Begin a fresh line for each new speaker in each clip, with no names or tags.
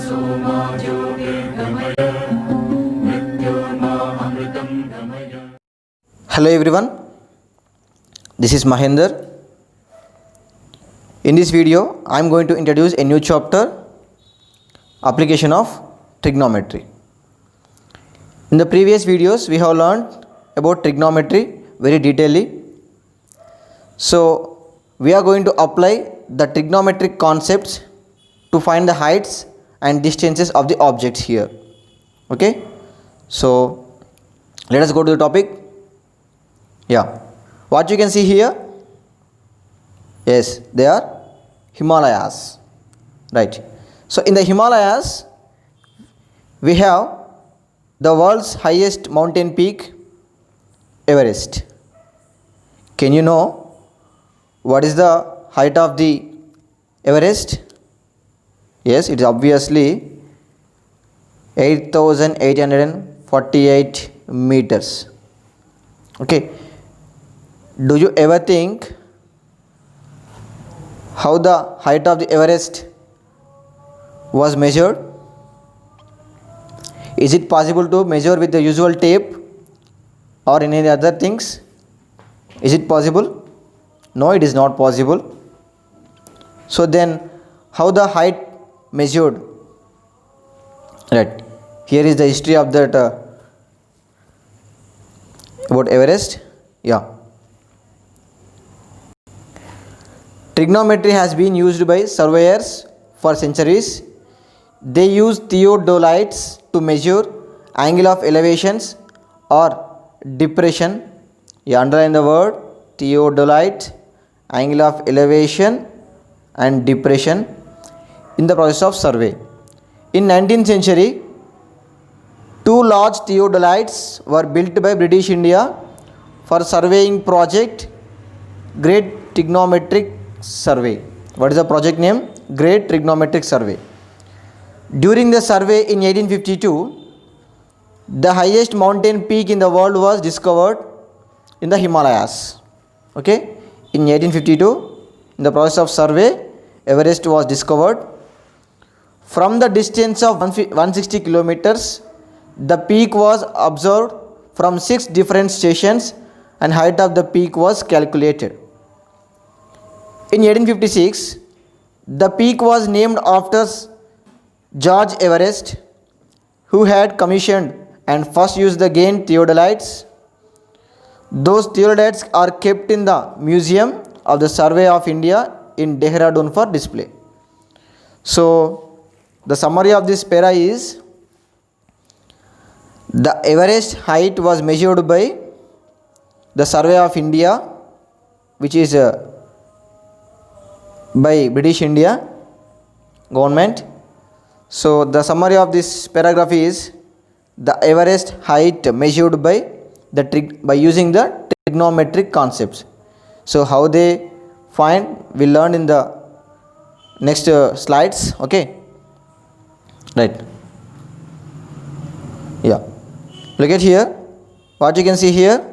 Hello everyone, this is Mahendra. In this video, I am going to introduce a new chapter, application of trigonometry. In the previous videos, we have learned about trigonometry very detailedly. So, we are going to apply the trigonometric concepts to find the heights and distances of the objects here. Okay, so let us go to the topic. Yeah, what you can see here, yes, they are Himalayas, right? So in the Himalayas, we have the world's highest mountain peak, Everest. Can you know what is the height of the Everest? Yes, it is obviously 8,848 meters. Okay. Do you ever think how the height of the Everest was measured? Is it possible to measure with the usual tape or any other things? Is it possible? No, it is not possible. So then, how the height measured? Right. Here is the history of that about Everest. Yeah. Trigonometry has been used by surveyors for centuries. They use theodolites to measure angle of elevations or depression. You underline the word theodolite, angle of elevation and depression in the process of survey. In 19th century, two large theodolites were built by British India for surveying project Great Trigonometric Survey. What is the project name? Great Trigonometric Survey. During the survey in 1852, the highest mountain peak in the world was discovered in the Himalayas. Okay, in 1852, in the process of survey, Everest was discovered. From the distance of 160 kilometers, the peak was observed from 6 different stations and height of the peak was calculated. In 1856, the peak was named after George Everest, who had commissioned and first used the gain theodolites. Those theodolites are kept in the Museum of the Survey of India in Dehradun for display. So, the summary of this para is the Everest height was measured by the Survey of India, which is by British India government. So the summary of this paragraph is the Everest height measured by using the trigonometric concepts. So how they find, we learn in the next slides. Okay, right. Yeah, look at here, what you can see here,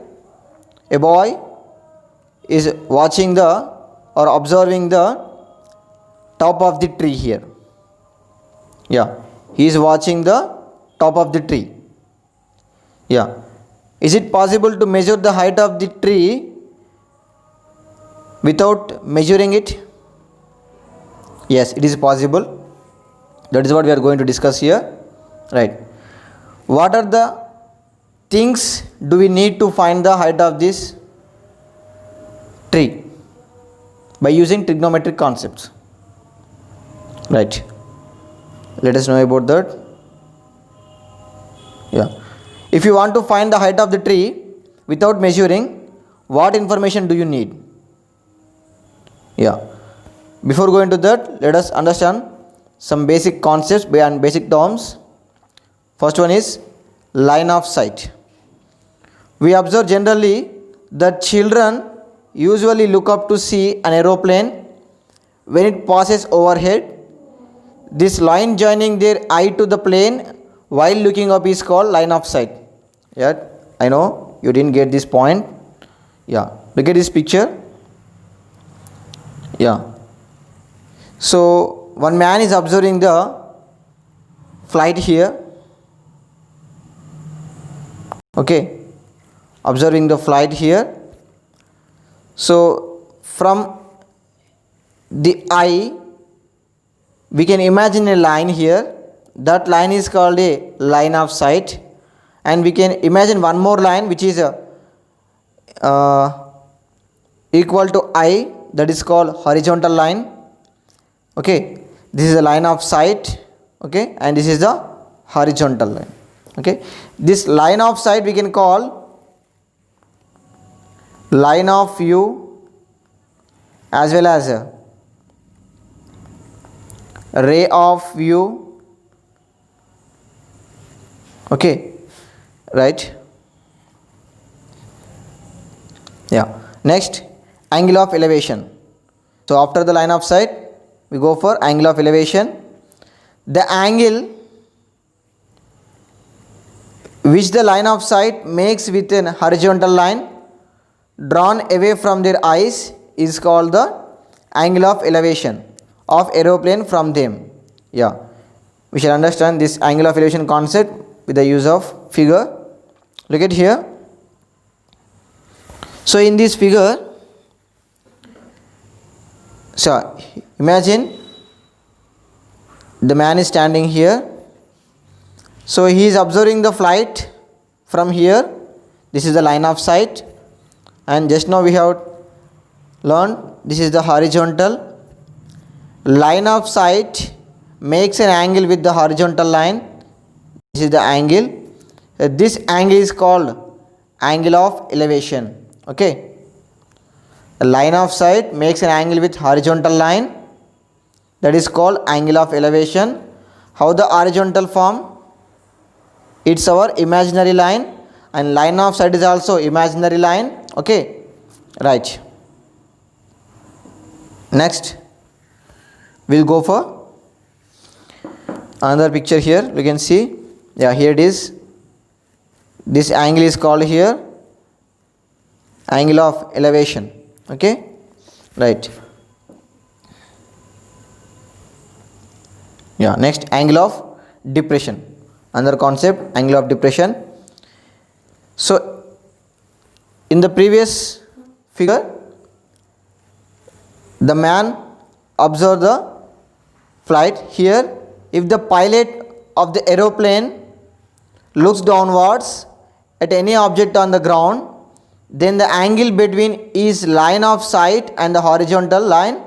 a boy is watching the or observing the top of the tree here. Yeah, he is watching the top of the tree. Yeah, is it possible to measure the height of the tree without measuring it? Yes, it is possible. That is what we are going to discuss here. Right. What are the things do we need to find the height of this tree? By using trigonometric concepts. Right. Let us know about that. Yeah. If you want to find the height of the tree without measuring, what information do you need? Yeah. Before going to that, let us understand some basic concepts and basic terms. First one is line of sight. We observe generally that children usually look up to see an aeroplane when it passes overhead. This line joining their eye to the plane while looking up is called line of sight. Yeah, I know you didn't get this point. Yeah, look at this picture. Yeah, so one man is observing the flight here. Okay, observing the flight here. So from the eye we can imagine a line here. That line is called a line of sight, and we can imagine one more line which is equal to eye, that is called horizontal line. Okay, this is a line of sight. Okay, and this is the horizontal line. Okay, this line of sight we can call line of view as well as ray of view. Okay, right? Yeah. Next, angle of elevation. So after the line of sight we go for angle of elevation. The angle which the line of sight makes with an horizontal line drawn away from their eyes is called the angle of elevation of aeroplane from them. Yeah, we shall understand this angle of elevation concept with the use of figure. Look at here. So in this figure, so imagine the man is standing here. So he is observing the flight from here. This is the line of sight, and just now we have learned this is the horizontal line of sight makes an angle with the horizontal line. This is the angle. This angle is called angle of elevation. Okay, a line of sight makes an angle with horizontal line, that is called angle of elevation. How the horizontal form? It's our imaginary line, and line of sight is also imaginary line. Okay, right. Next we'll go for another picture. Here you can see, yeah, here it is. This angle is called here angle of elevation. Okay, right. Yeah, next angle of depression, another concept, angle of depression. So in the previous figure the man observed the flight. Here if the pilot of the aeroplane looks downwards at any object on the ground, then the angle between his line of sight and the horizontal line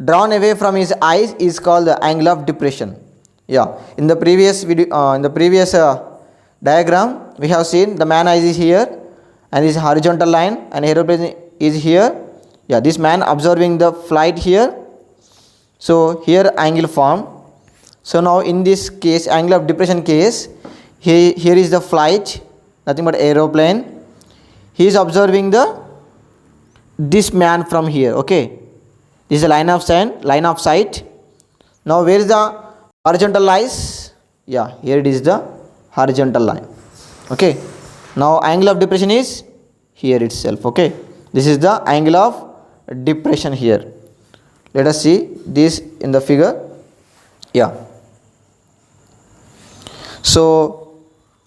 drawn away from his eyes is called the angle of depression. Yeah, in the previous video, in the previous diagram we have seen the man eyes is here and his horizontal line, and aeroplane is here. Yeah, this man observing the flight here. So here angle formed. So now in this case, angle of depression case, here is the flight, nothing but aeroplane. He is observing this man from here. Okay, this is the line of sight. Now where is the horizontal lies? Yeah, here it is the horizontal line. Okay, now angle of depression is here itself. Okay, this is the angle of depression here. Let us see this in the figure. Yeah, so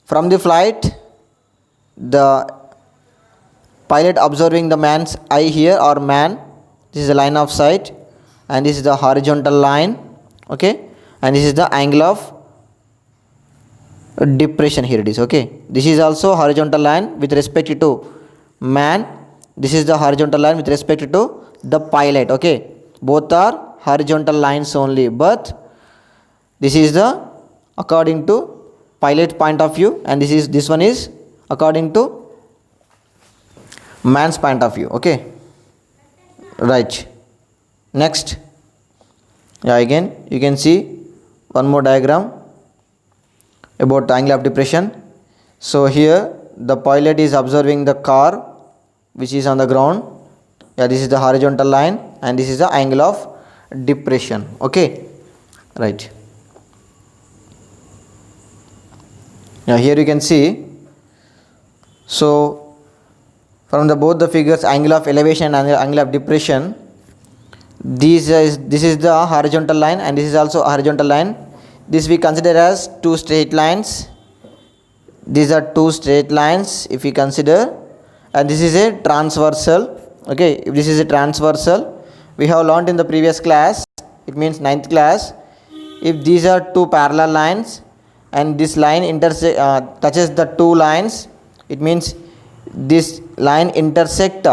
from the flight the pilot observing the man's eye here, or man, this is the line of sight, and this is the horizontal line. Okay, and this is the angle of depression. Here it is. Okay, this is also horizontal line with respect to man. This is the horizontal line with respect to the pilot. Okay, both are horizontal lines only, but this is the according to pilot point of view, and this one is according to man's point of view. Okay, right. Next, yeah, again you can see one more diagram about angle of depression. So here the pilot is observing the car which is on the ground. Yeah, this is the horizontal line, and this is the angle of depression. Okay, right. Now here you can see, so from both the figures, angle of elevation and angle of depression, this is the horizontal line, and this is also a horizontal line. this we consider as two straight lines. These are two straight lines if we consider, and this is a transversal. Okay, if this is a transversal, we have learnt in the previous class, it means 9th class, if these are two parallel lines and this line touches the two lines, it means this line intersect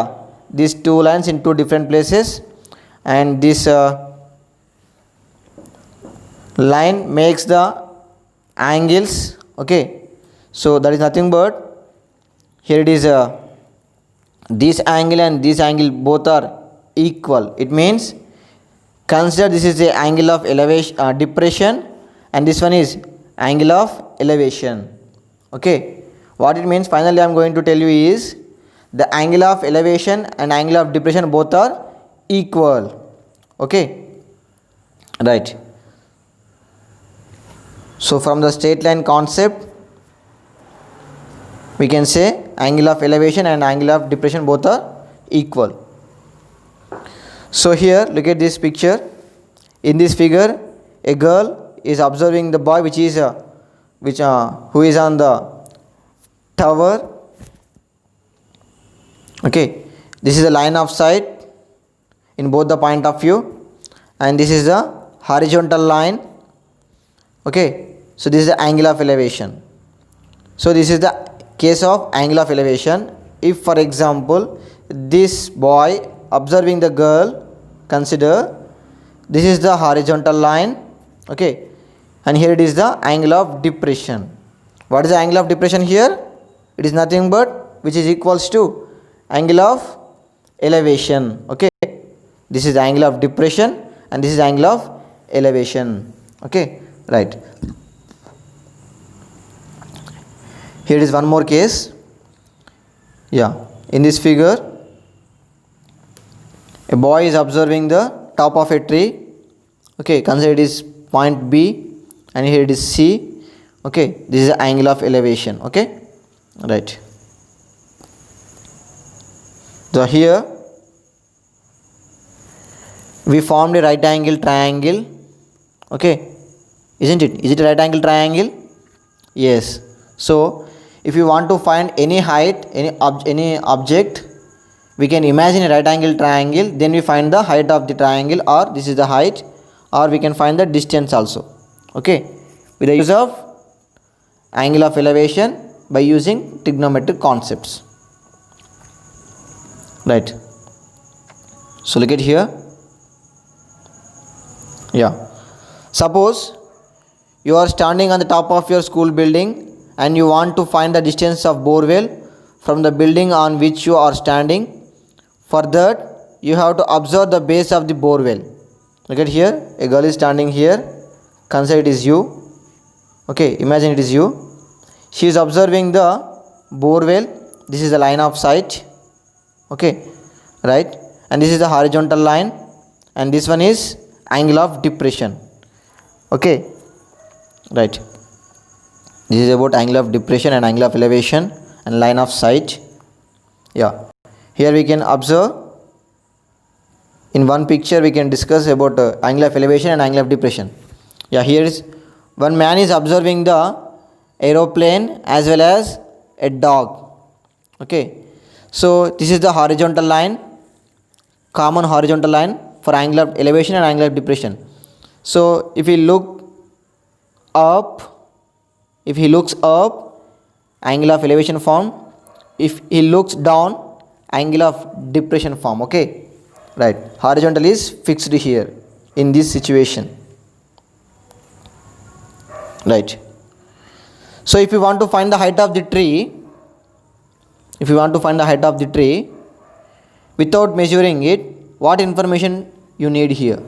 these two lines in two different places, and this line makes the angles. Okay, so that is nothing but here it is this angle and this angle both are equal. It means consider this is the angle of elevation depression, and this one is angle of elevation. Okay, what it means finally I am going to tell you is the angle of elevation and angle of depression both are equal. Okay, right. So from the straight line concept we can say angle of elevation and angle of depression both are equal. So here look at this picture. In this figure a girl is observing the boy who is on the tower. Okay, this is the line of sight in both the point of view, and this is the horizontal line. Okay, so this is the angle of elevation. So this is the case of angle of elevation. If for example this boy observing the girl, consider this is the horizontal line. Okay, and here it is the angle of depression. What is the angle of depression here? It is nothing but which is equals to angle of elevation. Okay, this is the angle of depression and this is angle of elevation. Okay, right. Here is one more case. Yeah, in this figure a boy is observing the top of a tree. Okay, consider it is point B and here it is C. Okay, this is the angle of elevation. Okay, right. So here we formed a right angle triangle. Okay, isn't it? Is it a right angle triangle? Yes. So if you want to find any height, any object, we can imagine a right angle triangle, then we find the height of the triangle, or this is the height, or we can find the distance also. Okay, with the use of angle of elevation by using trigonometric concepts. Right. So look at here. Yeah. Suppose you are standing on the top of your school building and you want to find the distance of borewell from the building on which you are standing. For that you have to observe the base of the borewell. Look at here, a girl is standing here. Consider it is you. Okay, imagine it is you. She is observing the borewell. This is the line of sight. Okay, right, and this is the horizontal line, and this one is angle of depression. Okay, right. This is about angle of depression and angle of elevation and line of sight. Yeah, here we can observe in one picture we can discuss about angle of elevation and angle of depression. Yeah, here is one man is observing the aeroplane as well as a dog. Okay, so this is the horizontal line, common horizontal line for angle of elevation and angle of depression. So if he looks up, angle of elevation form. If he looks down, angle of depression form. Okay, right. Horizontal is fixed here in this situation. Right. So if you want to find the height of the tree, without measuring it, what information you need here?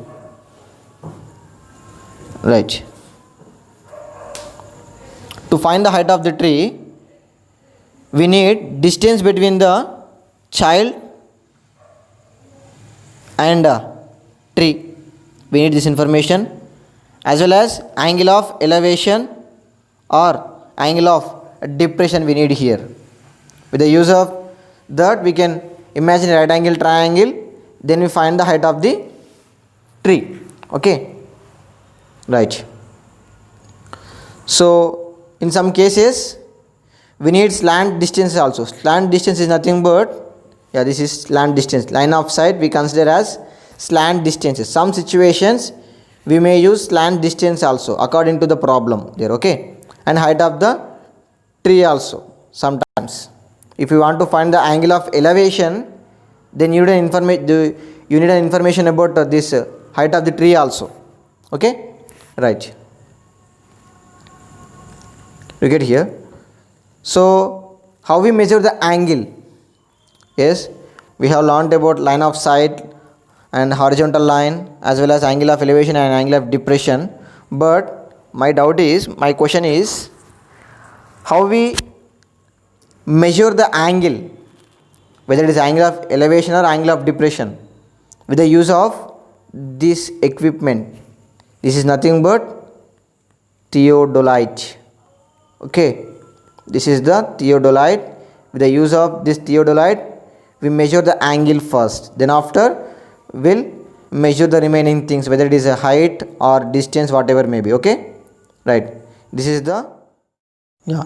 Right. To find the height of the tree, we need distance between the child and tree. We need this information, as well as angle of elevation or angle of depression we need here. With the use of that we can imagine a right angle triangle, then we find the height of the tree. Okay, right. So in some cases we need slant distance also. Slant distance is nothing but, yeah, this is slant distance. Line of sight we consider as slant distances. Some situations we may use slant distance also according to the problem there, okay. And height of the tree also sometimes. If you want to find the angle of elevation, then you need an information about this height of the tree also, okay, right. Look at here. So how we measure the angle? Yes, we have learned about line of sight and horizontal line as well as angle of elevation and angle of depression. But my question is, how we measure the angle, whether it is angle of elevation or angle of depression, with the use of this equipment. This is nothing but theodolite, okay. This is the theodolite. With the use of this theodolite we measure the angle first, then after we'll measure the remaining things, whether it is a height or distance, whatever may be, okay, right. This is the, yeah,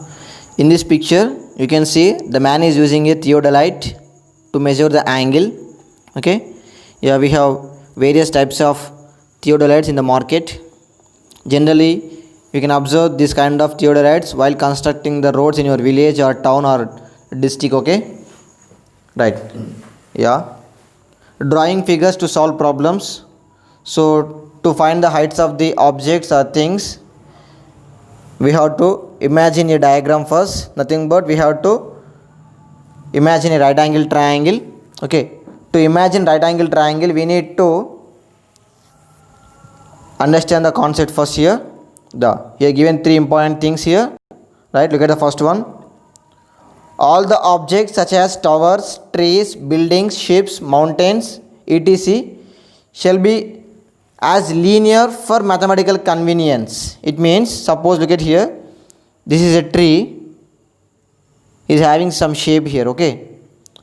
in this picture you can see the man is using a theodolite to measure the angle, okay. Yeah, we have various types of theodolites in the market. Generally you can observe this kind of theodolites while constructing the roads in your village or town or district, okay, right. Yeah, drawing figures to solve problems. So to find the heights of the objects or things, we have to imagine a diagram first. Nothing but we have to imagine a right angle triangle, okay. To imagine right angle triangle we need to understand the concept first here. Here given three important things here, right. Look at the first one. All the objects such as towers, trees, buildings, ships, mountains, etc. shall be as linear for mathematical convenience. It means, suppose look at here, this is a tree, is having some shape here, okay.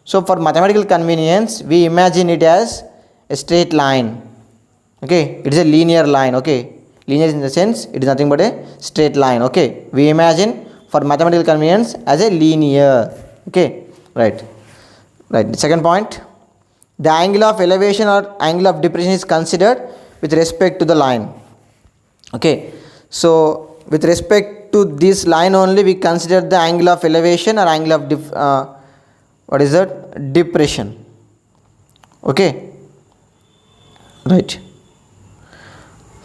So for mathematical convenience we imagine it as a straight line, okay. It is a linear line, okay. Linear in the sense it is nothing but a straight line, okay. We imagine for mathematical convenience as a linear, okay, right. The second point, the angle of elevation or angle of depression is considered with respect to the line, okay. So with respect to this line only we consider the angle of elevation or angle of depression, okay, right.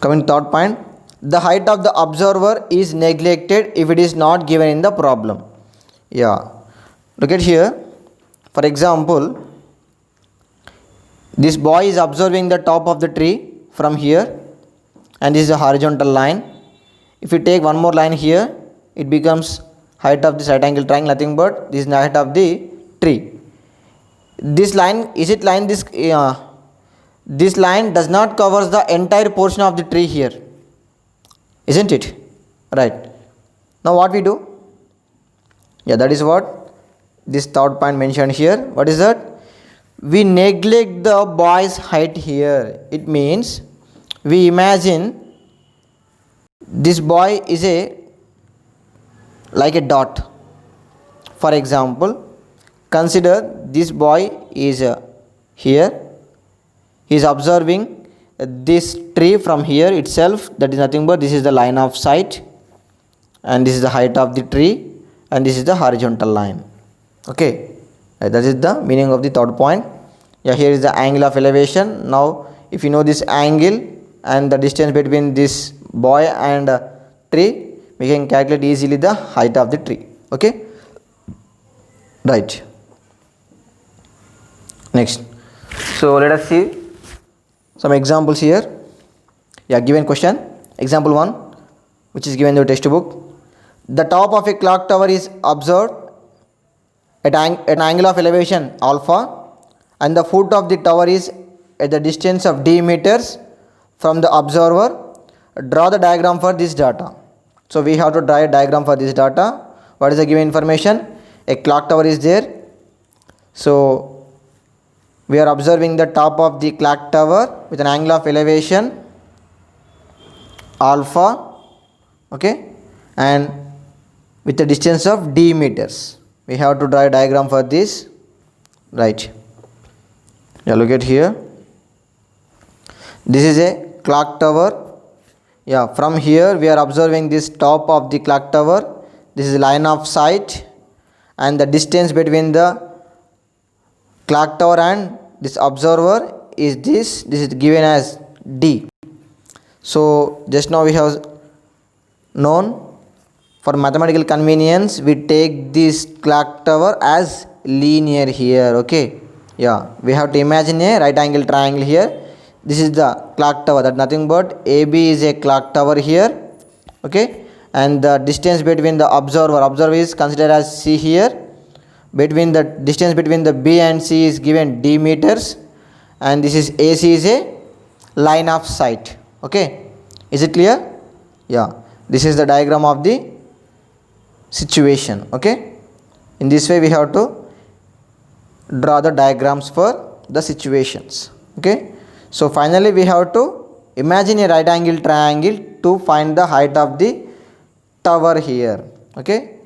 Coming to third point, the height of the observer is neglected if it is not given in the problem. Yeah, look at here. For example, this boy is observing the top of the tree from here, and this is a horizontal line. If you take one more line here, it becomes height of this right angle triangle, nothing but this is the height of the tree. This line, is it line this this line does not cover the entire portion of the tree here, isn't it, right. Now what we do, yeah, that is what this third point mentioned here. What is that? We neglect the boy's height here. It means we imagine this boy is like a dot. For example, consider this boy is here. He is observing this tree from here itself. That is nothing but this is the line of sight, and this is the height of the tree, and this is the horizontal line, okay. That is the meaning of the third point. Yeah, here is the angle of elevation. Now if you know this angle and the distance between this boy and tree, we can calculate easily the height of the tree, okay, right. Next, so let us see some examples here. Yeah, given question, example 1, which is given in the textbook. The top of a clock tower is observed at an angle of elevation alpha, and the foot of the tower is at the distance of d meters from the observer. Draw the diagram for this data. So we have to draw a diagram for this data. What is the given information? A clock tower is there. So we are observing the top of the clock tower with an angle of elevation alpha, okay, and with a distance of d meters. We have to draw a diagram for this, right? Yeah, look at here. This is a clock tower. Yeah, from here we are observing this top of the clock tower. This is line of sight, and the distance between the clock tower and this observer is this is given as d. So just now we have known, for mathematical convenience we take this clock tower as linear here. Okay, yeah, we have to imagine a right angle triangle here. This is the clock tower, that nothing but AB is a clock tower here. Okay, and the distance between the observer is considered as C here. Between the distance between the B and C is given d meters, and this is AC is a line of sight. Okay, is it clear? Yeah, this is the diagram of the situation. Okay, in this way we have to draw the diagrams for the situations. Okay, so finally we have to imagine a right angle triangle to find the height of the tower here. Okay,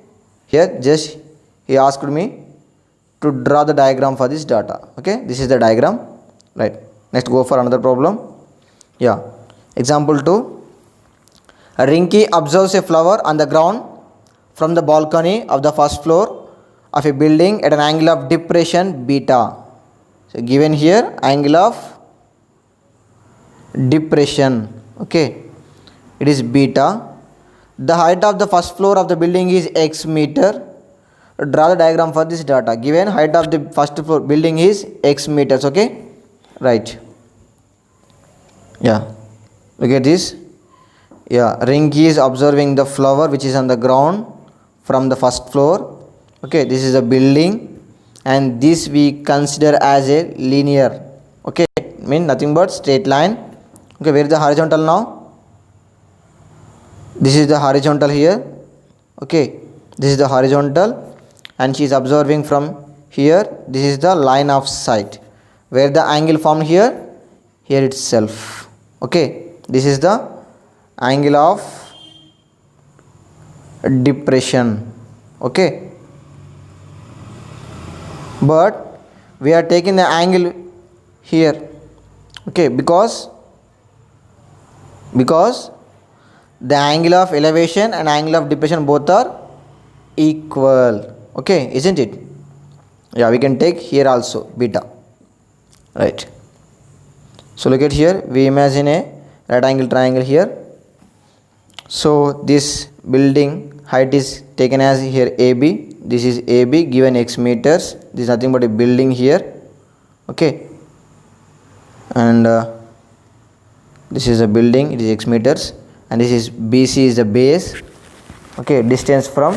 here just he asked me to draw the diagram for this data. Okay, this is the diagram, right? Next go for another problem. Yeah, example 2. Rinky observes a flower on the ground from the balcony of the first floor of a building at an angle of depression beta. So given here angle of depression, okay, it is beta. The height of the first floor of the building is x meter. Draw the diagram for this data. Given height of the first floor building is x meters. Okay, right? Yeah, look at this. Yeah, Rinky is observing the flower which is on the ground from the first floor. Okay, this is a building, and this we consider as a linear. Okay, mean nothing but straight line. Okay, where is the horizontal now? This is the horizontal here. Okay, this is the horizontal, and she is observing from here. This is the line of sight. Where the angle formed here? Here itself. Okay, this is the angle of depression. Okay, but we are taking the angle here. Okay, because the angle of elevation and angle of depression both are equal. Okay, isn't it? Yeah, we can take here also beta, right? So look at here, we imagine a right angle triangle here. So this building height is taken as here AB. This is AB given x meters. This is nothing but a building here. Okay, and this is a building, it is x meters, and this is BC is the base. Okay, distance from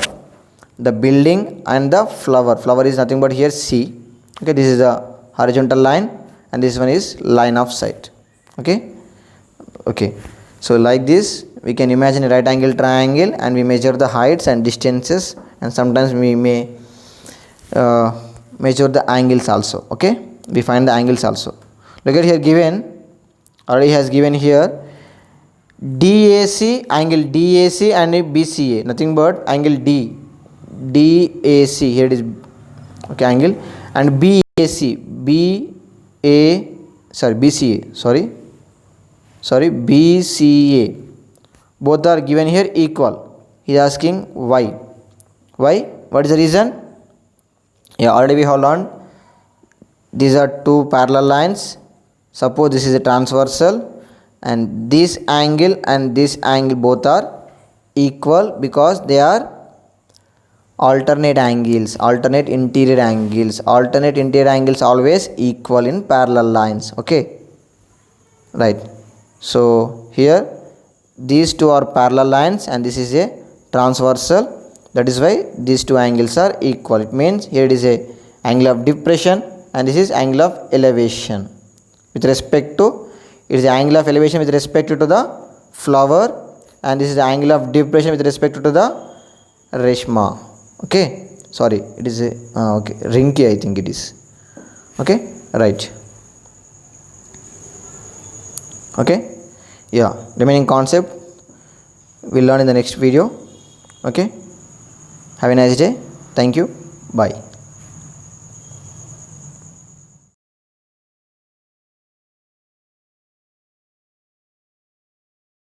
the building and the flower is nothing but here C. Okay, this is the horizontal line, and this one is line of sight. Okay, so like this we can imagine a right angle triangle, and we measure the heights and distances, and sometimes we may measure the angles also. Okay, we find the angles also. Look at here, given already has given here DAC, angle DAC and BCA, nothing but angle DAC, here it is. Okay, angle, and BCA, BCA, both are given here equal. He is asking why. What is the reason? Yeah, already we have learned these are two parallel lines. Suppose this is a transversal, and this angle and this angle both are equal because they are alternate angles, alternate interior angles. Alternate interior angles always equal in parallel lines. Okay, right? So here these two are parallel lines, and this is a transversal. That is why these two angles are equal. It means here it is a angle of depression, and this is angle of elevation. With respect to, it is the angle of elevation with respect to the flower, and this is the angle of depression with respect to the Reshma. Okay, sorry, it is a okay, Rinky, I think it is. Okay, right. Okay, yeah, remaining concept we'll learn in the next video. Okay, have a nice day. Thank you. Bye.